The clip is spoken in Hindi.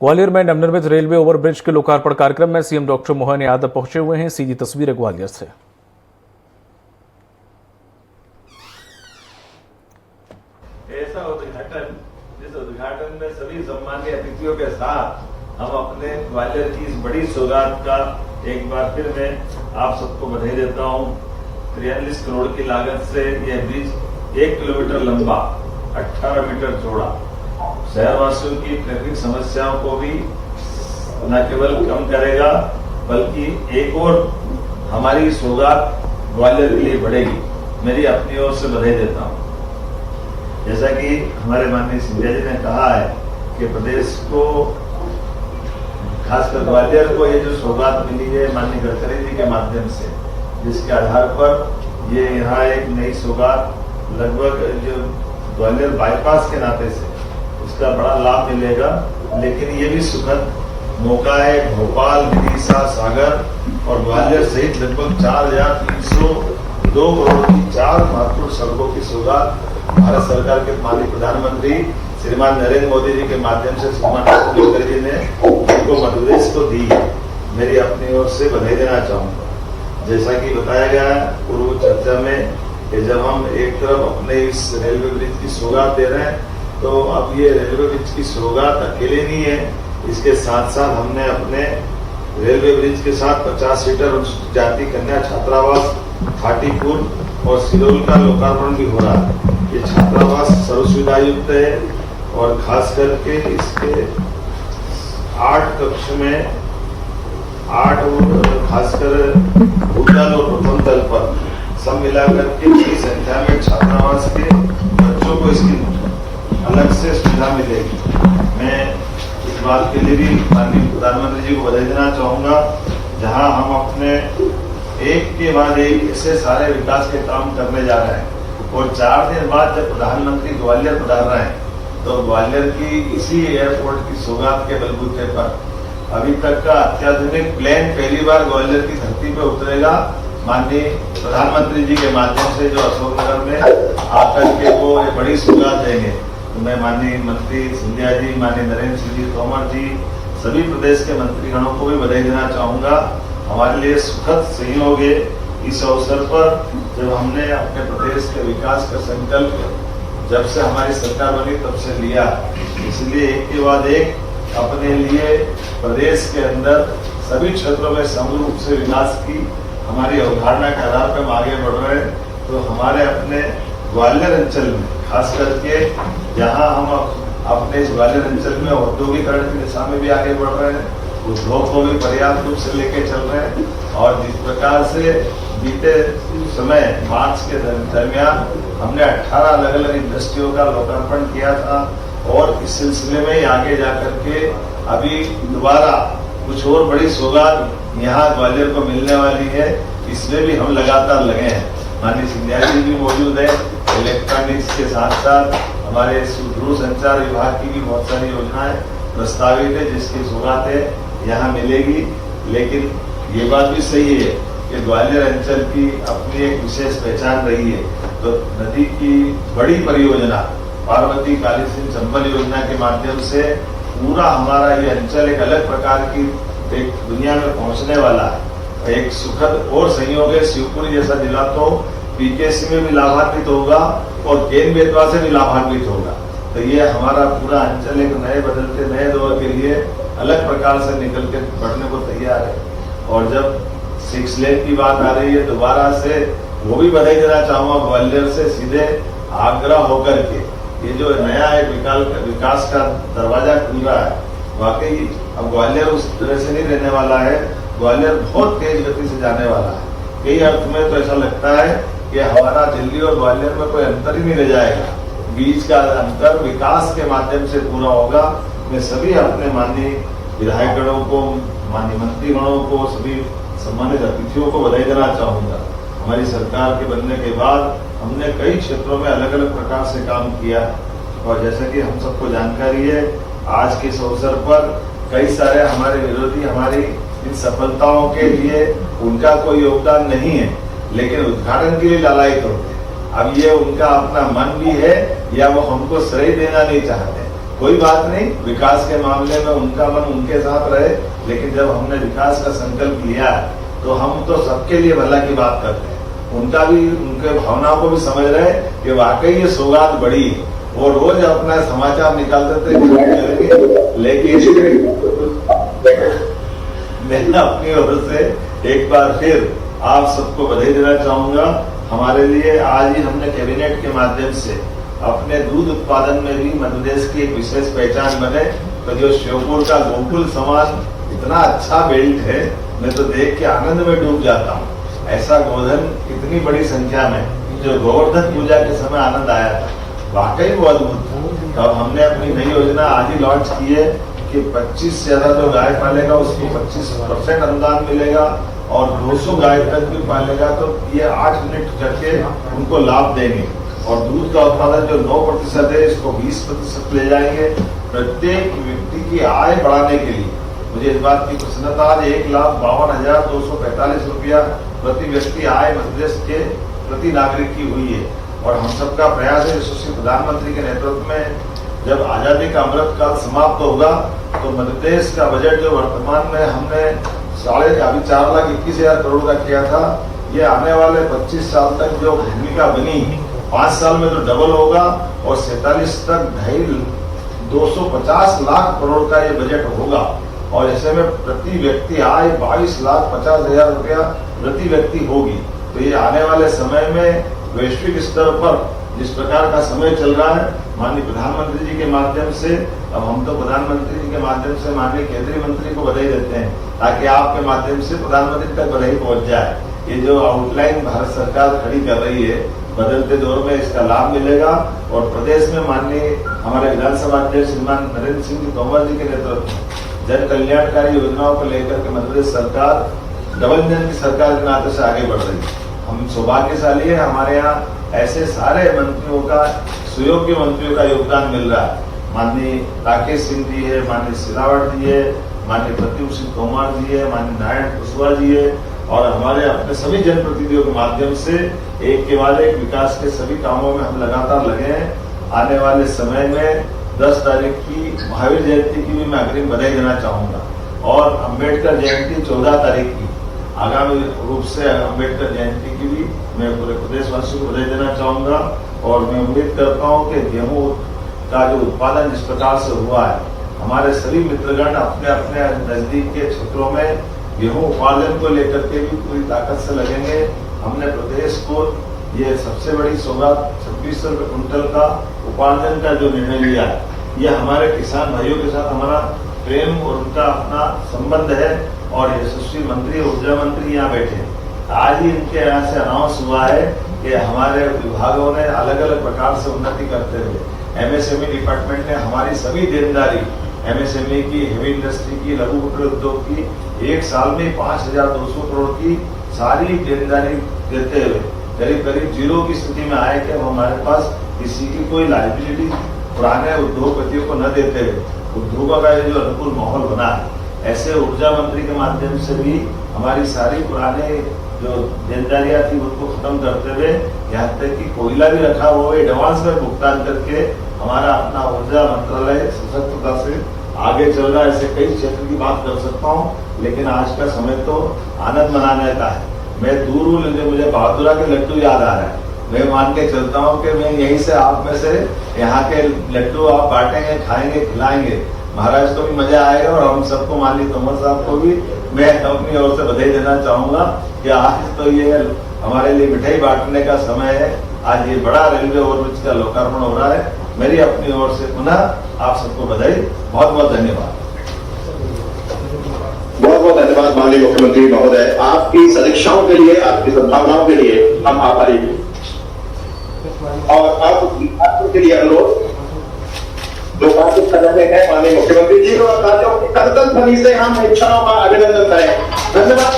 ग्वालियर में नवनिर्मित रेलवे ओवरब्रिज के लोकार्पण कार्यक्रम में सीएम डॉक्टर मोहन यादव पहुंचे हुए हैं। सीधी तस्वीरें ग्वालियर से। ऐसा उद्घाटन, जिस उद्घाटन में सभी सम्मानीय अतिथियों के साथ हम अपने ग्वालियर की इस बड़ी सौगात का एक बार फिर मैं आप सबको बधाई देता हूं। 43 करोड़ की लागत से यह ब्रिज 1 किलोमीटर लंबा, 18 मीटर चौड़ा शहरवासियों की ट्रैफिक समस्याओं को भी न केवल कम करेगा बल्कि एक और हमारी सौगात ग्वालियर के लिए बढ़ेगी। मेरी अपनी ओर से बधाई देता हूं। जैसा कि हमारे माननीय सिंधिया जी ने कहा है कि प्रदेश को, खासकर ग्वालियर को, ये जो सौगात मिली है माननीय गडकरी जी के माध्यम से, जिसके आधार पर ये यहाँ एक नई सौगात लगभग जो ग्वालियर बाईपास के नाते से उसका बड़ा लाभ मिलेगा। लेकिन ये भी सुखद मौका है भोपाल, विदिशा, सागर और ग्वालियर सहित लगभग 4,302 करोड़ की 4 महत्वपूर्ण सड़कों की सौगात भारत सरकार के माननीय प्रधानमंत्री श्रीमान नरेंद्र मोदी जी के माध्यम से श्रीमान गडकरी जी ने उनको मध्य प्रदेश को दी है। मेरी अपनी ओर से बधाई देना चाहूंगा। जैसा कि बताया गया पूर्व चर्चा में कि जब हम एक तरफ अपने इस रेलवे ब्रिज की सौगात दे रहे हैं, तो अब ये रेलवे ब्रिज की सौगात अकेले नहीं है, इसके साथ साथ हमने अपने रेलवे ब्रिज के साथ 50 सीटर अनुसूचित जाति कन्या छात्रावास खाटीपुर और सिरोल का लोकार्पण भी हो रहा है। ये छात्रावास सर्व सुविधा युक्त है और खास करके इसके 8 कक्ष में 8 खासकर भूतल और प्रथम तल पर सब मिलाकर के बड़ी संख्या में छात्रावास के बच्चों को इसकी अलग से सुविधा मिलेगी। मैं इस बात के लिए भी माननीय प्रधानमंत्री जी को बधाई देना चाहूंगा, जहां हम अपने एक के बाद एक ऐसे सारे विकास के काम करने जा रहे हैं और 4 दिन बाद जब प्रधानमंत्री ग्वालियर पधार रहे हैं तो ग्वालियर की इसी एयरपोर्ट की सौगात के बलबूते पर अभी तक का अत्याधुनिक प्लेन पहली बार ग्वालियर की धरती पर उतरेगा। माननीय प्रधानमंत्री जी के माध्यम से जो अशोकनगर में आकर के वो एक बड़ी सौगात देंगे, तो मैं माननीय मंत्री सिंधिया जी, माननीय नरेंद्र सिंह जी तोमर जी, सभी प्रदेश के मंत्रीगणों को भी बधाई देना चाहूंगा। हमारे लिए सुखद संयोग है इस अवसर पर जब हमने अपने प्रदेश के विकास का संकल्प जब से हमारी सरकार बनी तब से लिया। इसलिए एक के बाद एक अपने लिए प्रदेश के अंदर सभी क्षेत्रों में समग्र रूप से विकास की हमारी अवधारणा के आधार पर हम आगे बढ़ रहे हैं। तो हमारे अपने ग्वालियर अंचल में खास करके जहां हम अपने इस ग्वालियर अंचल में औद्योगिकरण की दिशा में भी आगे बढ़ रहे हैं, उद्योग को भी पर्याप्त रूप से लेके चल रहे हैं और जिस प्रकार से बीते समय मार्च के दरमियान हमने 18 अलग अलग इंडस्ट्रियों का लोकार्पण किया था और इस सिलसिले में ही आगे जाकर के अभी दोबारा कुछ और बड़ी सौगात यहाँ ग्वालियर को मिलने वाली है। इसमें भी हम लगातार लगे हैं। माननीय सिंधिया जी भी मौजूद है। इलेक्ट्रॉनिक्स के साथ साथ हमारे दूरसंचार विभाग की भी बहुत सारी योजनाएं प्रस्तावित है जिसकी सौगातें यहाँ मिलेगी। लेकिन ये बात भी सही है कि ग्वालियर अंचल की अपनी एक विशेष पहचान रही है। तो नदी की बड़ी परियोजना पार्वती काली सिंह चंबल योजना के माध्यम से पूरा हमारा ये अंचल एक अलग प्रकार की एक दुनिया में पहुंचने वाला है। एक सुखद और संयोग है, शिवपुरी जैसा जिला तो पीकेसी में भी लाभान्वित होगा और केन बेतवा से भी लाभान्वित होगा। तो ये हमारा पूरा अंचल एक नए बदलते नए दौर के लिए अलग प्रकार से निकल के बढ़ने को तैयार है। और जब 6 लेन की बात आ रही है दोबारा से, वो भी बधाई देना चाहूंगा ग्वालियर से सीधे आगरा होकर के ये जो नया एक विकास का दरवाजा खुल रहा है। वाकई अब ग्वालियर उस तरह से नहीं रहने वाला है, ग्वालियर बहुत तेज गति से जाने वाला है। कई अर्थ में तो ऐसा लगता है कि हमारा दिल्ली और ग्वालियर में कोई अंतर ही नहीं रह जाएगा, बीच का अंतर विकास के माध्यम से पूरा होगा। मैं सभी अपने माननीय विधायकगणों को, माननीय मंत्रीगणों को, सभी सम्मानित अतिथियों को बधाई देना चाहूंगा। हमारी सरकार के बनने के बाद हमने कई क्षेत्रों में अलग अलग प्रकार से काम किया और जैसा कि हम सबको जानकारी है, आज के इस अवसर पर कई सारे हमारे विरोधी हमारी इन सफलताओं के लिए उनका कोई योगदान नहीं है, लेकिन उद्घाटन के लिए लालायित होते हैं। अब ये उनका अपना मन भी है या वो हमको श्रेय देना नहीं चाहते। कोई बात नहीं, विकास के मामले में उनका मन उनके साथ रहे, लेकिन जब हमने विकास का संकल्प लिया तो हम तो सबके लिए भला की बात करते हैं। उनका भी, उनके भावनाओं को भी समझ रहे कि वाकई ये सौगात बड़ी है। वो रोज अपना समाचार निकालते थे, लेकिन मैं अपनी ओर से एक बार फिर आप सबको बधाई देना चाहूंगा। हमारे लिए आज ही हमने कैबिनेट के माध्यम से अपने दूध उत्पादन में भी मध्य प्रदेश की एक विशेष पहचान बने। तो जो श्योपुर का गोकुल समान इतना अच्छा बेल्ट है, मैं तो देख के आनंद में डूब जाता हूँ। ऐसा गोधन इतनी बड़ी संख्या में जो गोवर्धन पूजा के समय आनंद आया था, वाकई वो अद्भुत था। तो हमने अपनी नई योजना आज ही लॉन्च की है कि 25 से ज्यादा जो गाय पालेगा उसको 25% अनुदान मिलेगा, और 200 गाय तक भी पालेगा तो ये 8 यूनिट करके उनको लाभ देंगे। और दूध का उत्पादन जो 9% है, इसको 20% ले जाएंगे। प्रत्येक व्यक्ति की आय बढ़ाने के लिए मुझे इस बात की प्रसन्नता, आज 1,52,245 रुपया प्रति व्यक्ति आय मध्य प्रदेश के प्रति नागरिक की हुई है। और हम सबका प्रयास है, यशस्वी प्रधानमंत्री के नेतृत्व में जब आजादी का अमृत काल समाप्त होगा तो मध्य प्रदेश का बजट जो वर्तमान में हमने 4,21,000 करोड़ का किया था, ये आने वाले 25 साल तक जो भूमिका बनी, 5 साल में तो डबल होगा, और 47 तक 250 लाख करोड़ का ये बजट होगा। और ऐसे में प्रति व्यक्ति आय 22,50,000 रुपया प्रति व्यक्ति होगी। तो ये आने वाले समय में वैश्विक स्तर पर जिस प्रकार का समय चल रहा है, माननीय प्रधानमंत्री जी के माध्यम से, अब हम तो प्रधानमंत्री जी के माध्यम से माननीय केंद्रीय मंत्री को बधाई देते हैं, ताकि आपके माध्यम से प्रधानमंत्री तक बधाई पहुंच जाए। ये जो आउटलाइन भारत सरकार खड़ी कर रही है, बदलते दौर में इसका लाभ मिलेगा। और प्रदेश में माननीय हमारे विधानसभा अध्यक्ष श्रीमान नरेंद्र सिंह तोमर जी के नेतृत्व में जन कल्याणकारी योजनाओं को लेकर के मध्य प्रदेश सरकार डबल इंजन की सरकार के नाते से आगे बढ़ रही है। हम सौभाग्यशाली है, हमारे यहाँ ऐसे सारे मंत्रियों का, सुयोग्य मंत्रियों का योगदान मिल रहा है। माननीय राकेश सिंह जी है, माननीय सिलावट जी है, माननीय प्रद्युम्न सिंह तोमर जी है, माननीय नारायण कुशवाहा जी है, और हमारे अपने सभी जनप्रतिनिधियों के माध्यम से एक के बाद एक विकास के सभी कामों में हम लगातार लगे हैं। आने वाले समय में 10 तारीख की महावीर जयंती की भी मैं अग्रिम बधाई देना चाहूंगा, और अम्बेडकर जयंती 14 तारीख की आगामी रूप से अम्बेडकर जयंती की भी मैं पूरे प्रदेशवासियों को बधाई देना चाहूंगा। और मैं उम्मीद करता हूं कि गेहूं का जो उत्पादन जिस प्रकार से हुआ है, हमारे सभी मित्रगण अपने अपने नजदीक के क्षेत्रों में गेहूं उत्पादन को लेकर के भी पूरी ताकत से लगेंगे। हमने प्रदेश को ये सबसे बड़ी सौगात 2600 रुपये कुंटल का उपार्जन का जो निर्णय लिया है, ये हमारे किसान भाइयों के साथ हमारा प्रेम और उनका अपना संबंध है। और यशस्वी मंत्री, ऊर्जा मंत्री यहाँ बैठे, आज ही इनके यहाँ से अनाउंस हुआ है कि हमारे विभागों ने अलग अलग प्रकार से उन्नति करते हुए एमएसएमई डिपार्टमेंट ने हमारी सभी देनदारी, एमएसएमई की, हेवी इंडस्ट्री की, लघु कुटीर उद्योग की, एक साल में 5,200 करोड़ की सारी देनदारी देते हुए करीब करीब जीरो की स्थिति में आए कि हमारे पास किसी की कोई लाइबिलिटी पुराने उद्योगपतियों को न देते हुए उद्योगों का जो अनुकूल माहौल बना है, ऐसे ऊर्जा मंत्री के माध्यम से भी हमारी सारी पुराने जो देनदारियां थी उनको खत्म करते हुए, यहाँ तक कि कोयला भी रखा हुआ है, एडवांस में भुगतान करके हमारा अपना ऊर्जा मंत्रालय सशक्तता से आगे चल रहा है। ऐसे कई क्षेत्र की बात कर सकता हूँ, लेकिन आज का समय तो आनंद मनाने का है। मैं दूर हूँ, मुझे बहादुरा के लड्डू याद आ रहा है। मैं मान के चलता हूँ कि मैं यहीं से आप में से यहाँ के लड्डू आप बांटेंगे, खाएंगे, खिलाएंगे, महाराज को भी मजा आएगा, और हम सबको, माननीय तोमर साहब को भी मैं अपनी ओर से बधाई देना चाहूंगा कि आज तो ये हमारे लिए मिठाई बांटने का समय है। आज ये बड़ा रेलवे ओवरब्रिज का लोकार्पण हो रहा है। मेरी अपनी ओर से पुनः आप सबको बधाई, बहुत बहुत धन्यवाद। बहुत बहुत धन्यवाद माननीय मुख्यमंत्री महोदय, आपकी समीक्षाओं के लिए, आपकी सद्भावनाओं के लिए हम आभारी हैं। और आपके लिए अनुरोध जो बातचीत कर रहे हैं माननीय मुख्यमंत्री जी को, राज्यों की कर्तव्य ध्वनि से हम इच्छाओं का अभिनंदन करें। धन्यवाद।